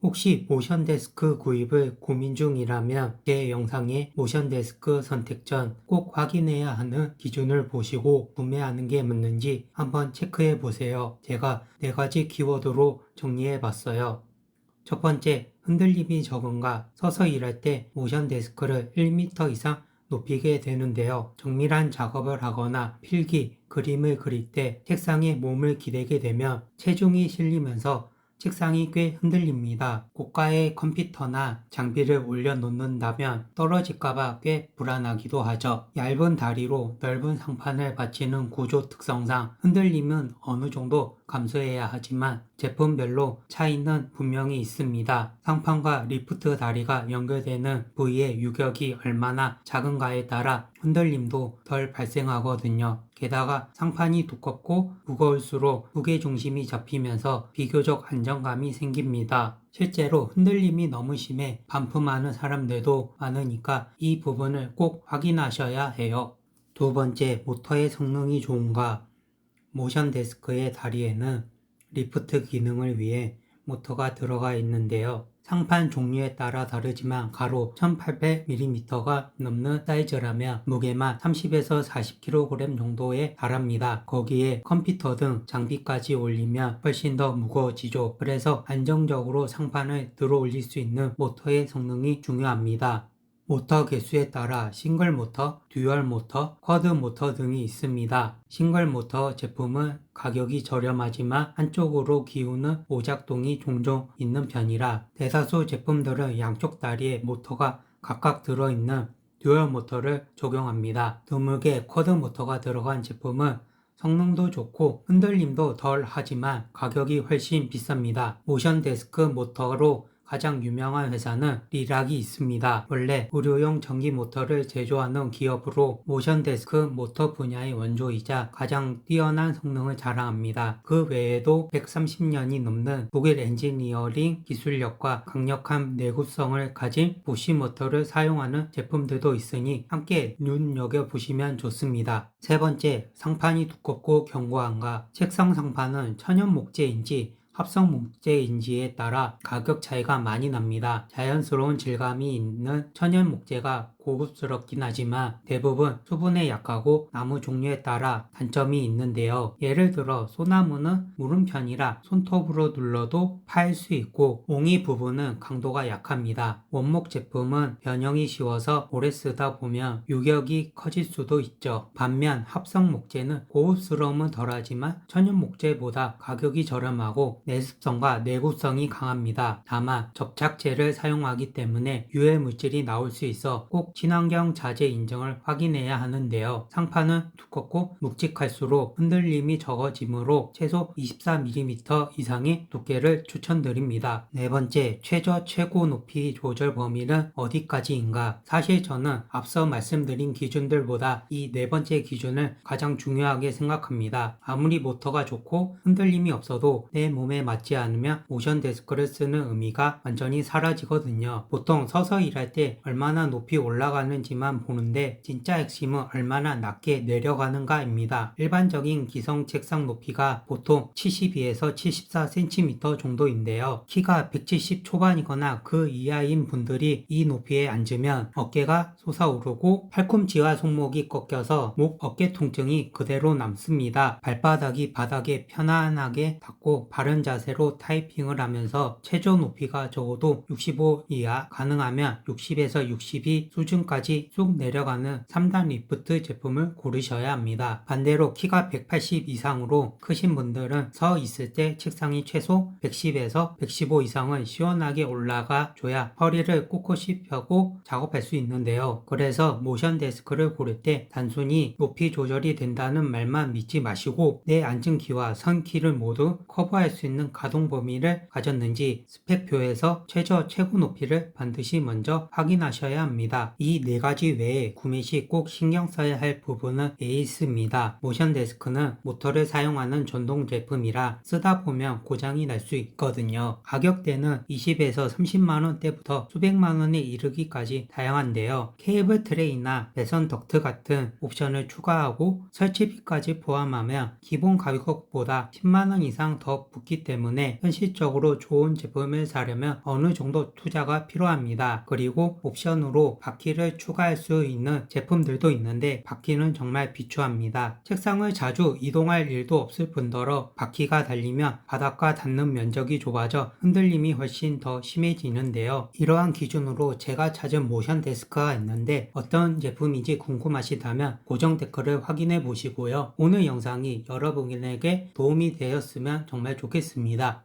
혹시 모션 데스크 구입을 고민 중이라면 제 영상에 모션 데스크 선택 전 꼭 확인해야 하는 기준을 보시고 구매하는 게 맞는지 한번 체크해 보세요. 제가 4가지 키워드로 정리해 봤어요. 첫 번째, 흔들림이 적은가. 서서 일할 때 모션 데스크를 1m 이상 높이게 되는데요. 정밀한 작업을 하거나 필기, 그림을 그릴 때 책상에 몸을 기대게 되면 체중이 실리면서 책상이 꽤 흔들립니다. 고가의 컴퓨터나 장비를 올려놓는다면 떨어질까봐 꽤 불안하기도 하죠. 얇은 다리로 넓은 상판을 받치는 구조 특성상 흔들림은 어느 정도 감수해야 하지만 제품별로 차이는 분명히 있습니다. 상판과 리프트 다리가 연결되는 부위의 유격이 얼마나 작은가에 따라 흔들림도 덜 발생하거든요. 게다가 상판이 두껍고 무거울수록 무게중심이 잡히면서 비교적 안정감이 생깁니다. 실제로 흔들림이 너무 심해 반품하는 사람들도 많으니까 이 부분을 꼭 확인하셔야 해요. 두 번째, 모터의 성능이 좋은가. 모션 데스크의 다리에는 리프트 기능을 위해 모터가 들어가 있는데요. 상판 종류에 따라 다르지만 가로 1800mm가 넘는 사이즈라면 무게만 30에서 40kg 정도에 달합니다. 거기에 컴퓨터 등 장비까지 올리면 훨씬 더 무거워지죠. 그래서 안정적으로 상판을 들어 올릴 수 있는 모터의 성능이 중요합니다. 모터 개수에 따라 싱글 모터, 듀얼 모터, 쿼드 모터 등이 있습니다. 싱글 모터 제품은 가격이 저렴하지만 한쪽으로 기우는 오작동이 종종 있는 편이라 대다수 제품들은 양쪽 다리에 모터가 각각 들어있는 듀얼 모터를 적용합니다. 드물게 쿼드 모터가 들어간 제품은 성능도 좋고 흔들림도 덜 하지만 가격이 훨씬 비쌉니다. 모션 데스크 모터로 가장 유명한 회사는 리락이 있습니다. 원래 의료용 전기 모터를 제조하는 기업으로 모션 데스크 모터 분야의 원조이자 가장 뛰어난 성능을 자랑합니다. 그 외에도 130년이 넘는 독일 엔지니어링 기술력과 강력한 내구성을 가진 보쉬 모터를 사용하는 제품들도 있으니 함께 눈여겨보시면 좋습니다. 세 번째, 상판이 두껍고 견고한가. 책상 상판은 천연 목재인지 합성 목재인지에 따라 가격 차이가 많이 납니다. 자연스러운 질감이 있는 천연 목재가 고급스럽긴 하지만 대부분 수분에 약하고 나무 종류에 따라 단점이 있는데요. 예를 들어 소나무는 무른 편이라 손톱으로 눌러도 파일 수 있고 옹이 부분은 강도가 약합니다. 원목 제품은 변형이 쉬워서 오래 쓰다 보면 유격이 커질 수도 있죠. 반면 합성 목재는 고급스러움은 덜하지만 천연 목재보다 가격이 저렴하고 내습성과 내구성이 강합니다. 다만 접착제를 사용하기 때문에 유해 물질이 나올 수 있어 꼭 친환경 자재 인증을 확인해야 하는데요. 상판은 두껍고 묵직할수록 흔들림이 적어지므로 최소 24mm 이상의 두께를 추천드립니다. 네 번째, 최고 높이 조절 범위는 어디까지인가? 사실 저는 앞서 말씀드린 기준들보다 이 네 번째 기준을 가장 중요하게 생각합니다. 아무리 모터가 좋고 흔들림이 없어도 내 몸에 맞지 않으면 모션 데스크를 쓰는 의미가 완전히 사라지거든요. 보통 서서 일할 때 얼마나 높이 올라가는지만 보는데 진짜 핵심은 얼마나 낮게 내려가는가입니다. 일반적인 기성 책상 높이가 보통 72에서 74cm 정도인데요. 키가 170 초반이거나 그 이하인 분들이 이 높이에 앉으면 어깨가 솟아오르고 팔꿈치와 손목이 꺾여서 목 어깨 통증이 그대로 남습니다. 발바닥이 바닥에 편안하게 닿고 바른 자세로 타이핑을 하면서 최저 높이가 적어도 65 이하, 가능하면 60에서 62 수준까지 쑥 내려가는 3단 리프트 제품을 고르셔야 합니다. 반대로 키가 180 이상으로 크신 분들은 서 있을 때 책상이 최소 110에서 115 이상은 시원하게 올라가 줘야 허리를 꼿꼿이 펴고 작업할 수 있는데요. 그래서 모션 데스크를 고를 때 단순히 높이 조절이 된다는 말만 믿지 마시고 내 앉은 키와 선 키를 모두 커버할 수 있는 가동 범위를 가졌는지 스펙표에서 최고 높이를 반드시 먼저 확인하셔야 합니다. 이 네 가지 외에 구매 시 꼭 신경 써야 할 부분은 있습니다. 모션 데스크는 모터를 사용하는 전동 제품이라 쓰다 보면 고장이 날 수 있거든요. 가격대는 20에서 30만원대부터 수백만원에 이르기까지 다양한데요. 케이블 트레이나 배선 덕트 같은 옵션을 추가하고 설치비까지 포함하면 기본 가격보다 10만원 이상 더 붙기 때문에 현실적으로 좋은 제품을 사려면 어느 정도 투자가 필요합니다. 그리고 옵션으로 바퀴를 추가할 수 있는 제품들도 있는데 바퀴는 정말 비추합니다. 책상을 자주 이동할 일도 없을 뿐더러 바퀴가 달리면 바닥과 닿는 면적이 좁아져 흔들림이 훨씬 더 심해지는데요. 이러한 기준으로 제가 찾은 모션 데스크가 있는데 어떤 제품인지 궁금하시다면 고정 댓글을 확인해 보시고요. 오늘 영상이 여러분에게 도움이 되었으면 정말 좋겠습니다.